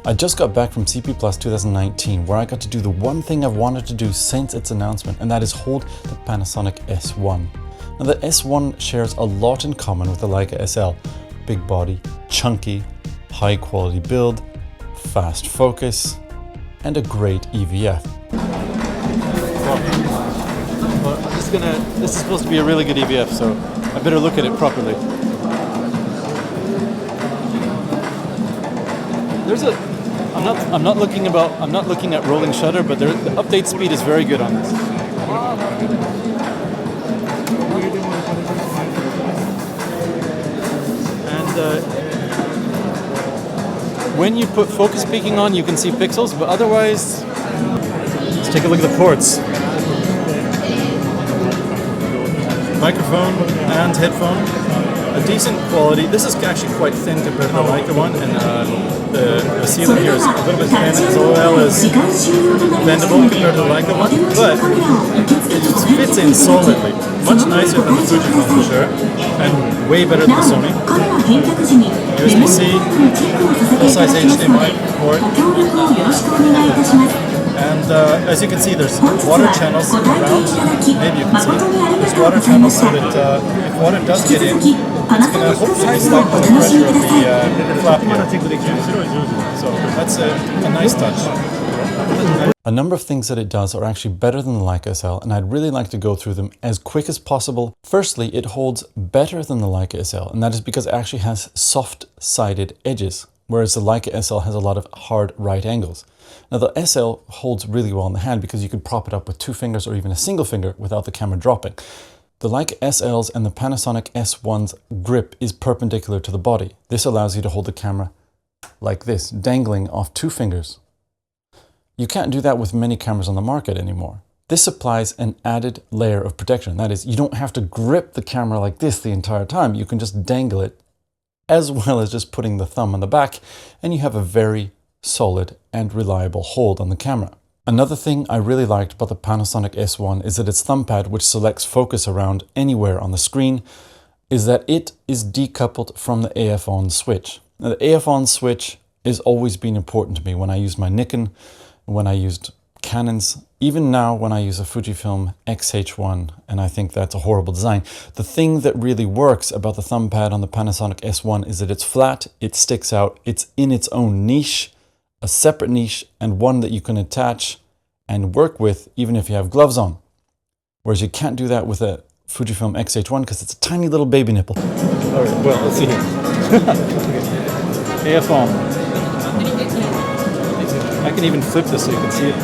I just got back from CP Plus 2019, where I got to do the one thing I've wanted to do since its announcement, and that is hold the Panasonic S1. Now the S1 shares a lot in common with the Leica SL. Big body, chunky, high quality build, fast focus, and a great EVF. Well, this is supposed to be a really good EVF, so I better look at it properly. I'm not looking at rolling shutter, but the update speed is very good on this. And when you put focus peaking on, you can see pixels, but otherwise, let's take a look at the ports. Microphone and headphone, a decent quality. This is actually quite thin compared to the Leica one, and the sealing here is a little bit thin as well as bendable compared to the Leica one, but it fits in solidly. Much nicer than the Fujifilm for sure, and way better than the Sony. USB-C, full-size HDMI port. And as you can see, there's water channels around. Maybe you can see. There's water channels so that if water does get in, it's going to hopefully stop the pressure of the flap here. So that's a nice touch. A number of things that it does are actually better than the Leica SL, and I'd really like to go through them as quick as possible. Firstly, it holds better than the Leica SL, and that is because it actually has soft-sided edges, whereas the Leica SL has a lot of hard right angles. Now the SL holds really well in the hand because you could prop it up with 2 fingers or even a single finger without the camera dropping. The Leica SL's and the Panasonic S1's grip is perpendicular to the body. This allows you to hold the camera like this, dangling off 2 fingers. You can't do that with many cameras on the market anymore. This supplies an added layer of protection. That is, you don't have to grip the camera like this the entire time. You can just dangle it, as well as just putting the thumb on the back, and you have a very solid and reliable hold on the camera. Another thing I really liked about the Panasonic S1 is that its thumb pad, which selects focus around anywhere on the screen, is that it is decoupled from the AF on switch. Now the AF on switch has always been important to me when I used my Nikon, when I used Canons, even now when I use a Fujifilm X-H1, and I think that's a horrible design. The thing that really works about the thumb pad on the Panasonic S1 is that it's flat, it sticks out, it's in its own niche, a separate niche, and one that you can attach and work with even if you have gloves on. Whereas you can't do that with a Fujifilm X-H1 because it's a tiny little baby nipple. All right, well, let's see here. AF on. I can even flip this so you can see it.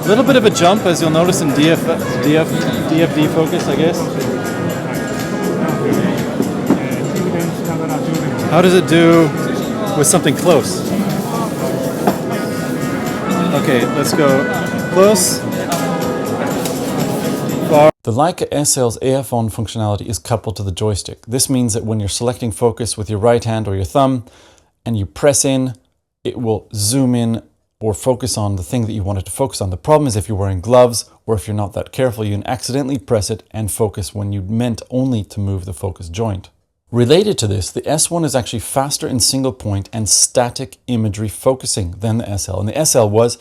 A little bit of a jump, as you'll notice in DFD focus, I guess. How does it do with something close? Okay, let's go close. Far. The Leica SL's AF on functionality is coupled to the joystick. This means that when you're selecting focus with your right hand or your thumb and you press in, it will zoom in or focus on the thing that you want it to focus on. The problem is if you're wearing gloves or if you're not that careful, you can accidentally press it and focus when you meant only to move the focus joint. Related to this, the S1 is actually faster in single point and static imagery focusing than the SL. And the SL was,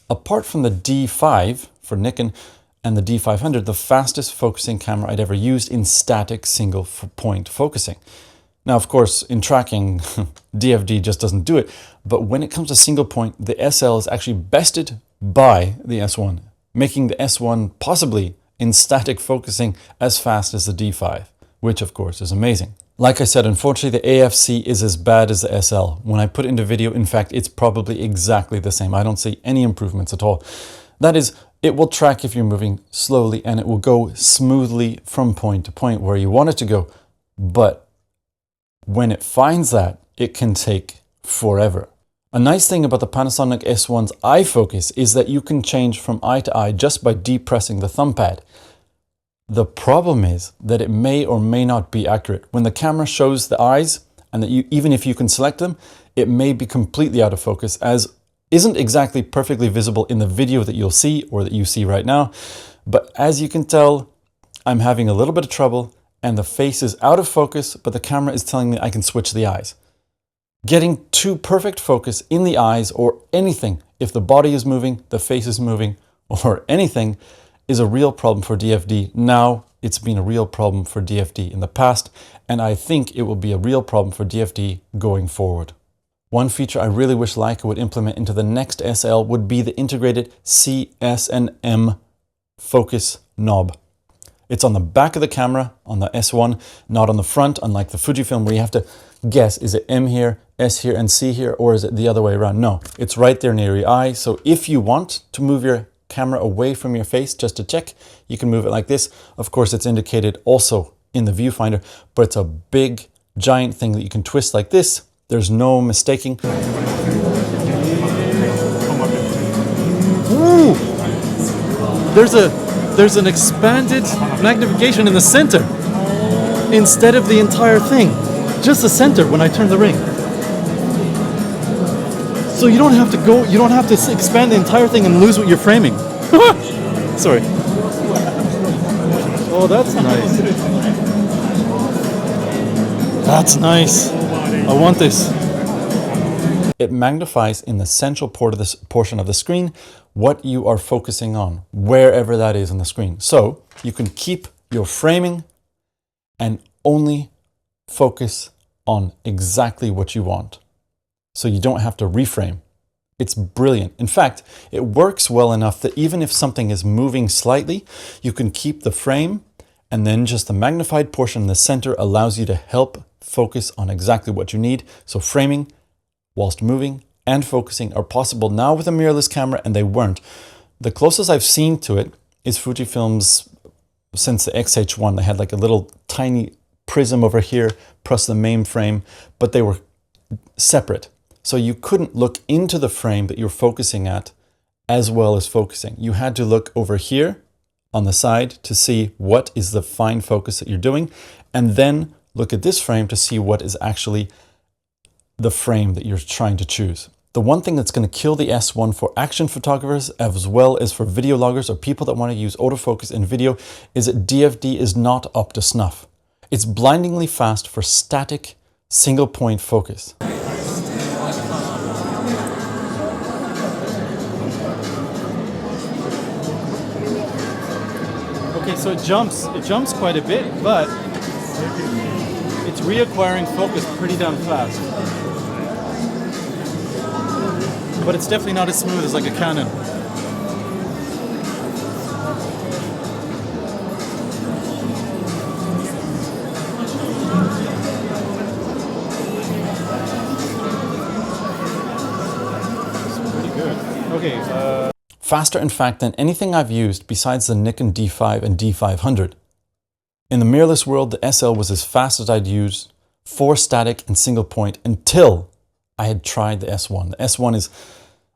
apart from the D5 for Nikon and the D500, the fastest focusing camera I'd ever used in static single point focusing. Now, of course, in tracking, DFD just doesn't do it. But when it comes to single point, the SL is actually bested by the S1, making the S1 possibly in static focusing as fast as the D5, which of course is amazing. Like I said, unfortunately, the AFC is as bad as the SL. When I put it into video, in fact, it's probably exactly the same. I don't see any improvements at all. That is, it will track if you're moving slowly and it will go smoothly from point to point where you want it to go. But when it finds that, it can take forever. A nice thing about the Panasonic S1's eye focus is that you can change from eye to eye just by depressing the thumb pad. The problem is that it may or may not be accurate. When the camera shows the eyes, and that even if you can select them, it may be completely out of focus, as isn't exactly perfectly visible in the video that you'll see or that you see right now. But as you can tell, I'm having a little bit of trouble and the face is out of focus, but the camera is telling me I can switch the eyes. Getting to perfect focus in the eyes or anything, if the body is moving, the face is moving, or anything, is a real problem for DFD. Now it's been a real problem for DFD in the past, and I think it will be a real problem for DFD going forward. One feature I really wish Leica would implement into the next SL would be the integrated C/S/M focus knob. It's on the back of the camera on the S1, not on the front, unlike the Fujifilm where you have to guess, is it M here, S here, and C here, or is it the other way around? No, it's right there near your eye. So if you want to move your camera away from your face just to check, you can move it like this. Of course, it's indicated also in the viewfinder, but it's a big, giant thing that you can twist like this. There's no mistaking. Ooh! There's an expanded magnification in the center instead of the entire thing. Just the center when I turn the ring. So you don't have to expand the entire thing and lose what you're framing. Sorry. Oh, that's nice. That's nice. I want this. It magnifies in the central portion of the screen what you are focusing on, wherever that is on the screen. So you can keep your framing and only focus on exactly what you want. So you don't have to reframe. It's brilliant. In fact, it works well enough that even if something is moving slightly, you can keep the frame, and then just the magnified portion in the center allows you to help focus on exactly what you need. So framing whilst moving and focusing are possible now with a mirrorless camera, and they weren't. The closest I've seen to it is Fujifilm's, since the XH1, they had like a little tiny prism over here plus the main frame, but they were separate. So you couldn't look into the frame that you're focusing at as well as focusing. You had to look over here on the side to see what is the fine focus that you're doing, and then look at this frame to see what is actually the frame that you're trying to choose. The one thing that's going to kill the S1 for action photographers as well as for video loggers or people that want to use autofocus in video is that DFD is not up to snuff. It's blindingly fast for static single point focus. Okay, so it jumps quite a bit, but it's reacquiring focus pretty damn fast. But it's definitely not as smooth as like a Canon. It's pretty good. Okay. Faster, in fact, than anything I've used besides the Nikon D5 and D500. In the mirrorless world, the SL was as fast as I'd used for static and single point until I had tried the S1. The S1 is,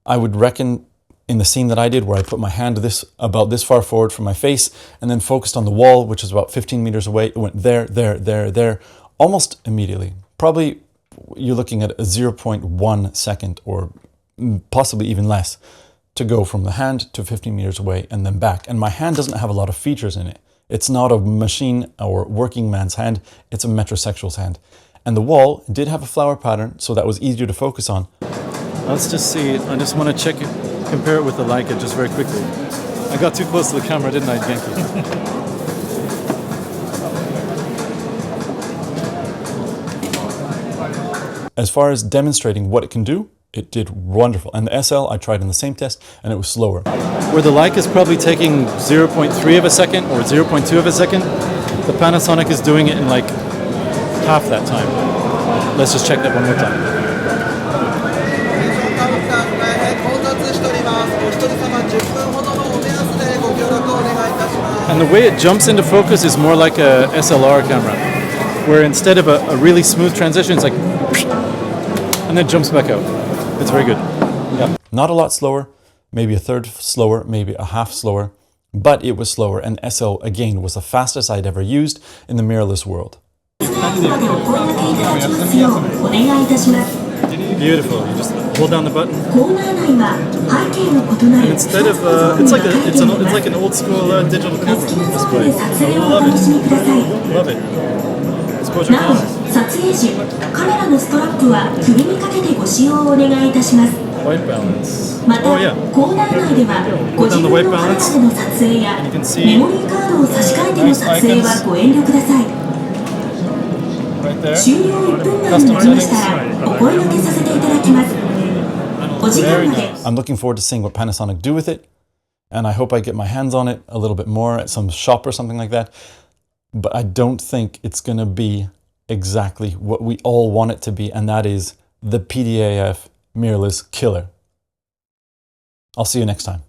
I would reckon, in the scene that I did where I put my hand about this far forward from my face and then focused on the wall, which is about 15 meters away. It went there, there, there, there, almost immediately. Probably you're looking at a 0.1 second or possibly even less to go from the hand to 15 meters away and then back. And my hand doesn't have a lot of features in it. It's not a machine or working man's hand, it's a metrosexual's hand. And the wall did have a flower pattern, so that was easier to focus on. Let's just see it. I just want to check it, compare it with the Leica just very quickly. I got too close to the camera, didn't I, Genki? As far as demonstrating what it can do, it did wonderful. And the SL, I tried in the same test, and it was slower. Where the Leica is probably taking 0.3 of a second or 0.2 of a second, the Panasonic is doing it in like half that time. Let's just check that one more time. And the way it jumps into focus is more like a SLR camera, where instead of a really smooth transition, it's like, and then jumps back out. It's very good. Yeah. Not a lot slower, maybe a third slower, maybe a half slower, but it was slower, and SL again was the fastest I'd ever used in the mirrorless world. Beautiful. You just hold down the button. コーナー内は背景の異な And る instead of, it's like an old school digital お camera 好きなゾーン display. で撮影をお楽しみください。 Love it. Suppose your なお、 camera. 撮影時、カメラのストラップは首にかけてご使用をお願いいたします。 White balance. また、 Oh yeah. コーナー内ではご自分のカメラでの撮影やメモリーカードを差し替えての撮影はご遠慮ください。 Right there. 終了1分間になりましたらお声掛けさせていただきます。お時間まで。 I'm looking forward to seeing what Panasonic do with it, and I hope I get my hands on it a little bit more at some shop or something like that. But I don't think it's going to be exactly what we all want it to be, and that is the PDAF mirrorless killer. I'll see you next time.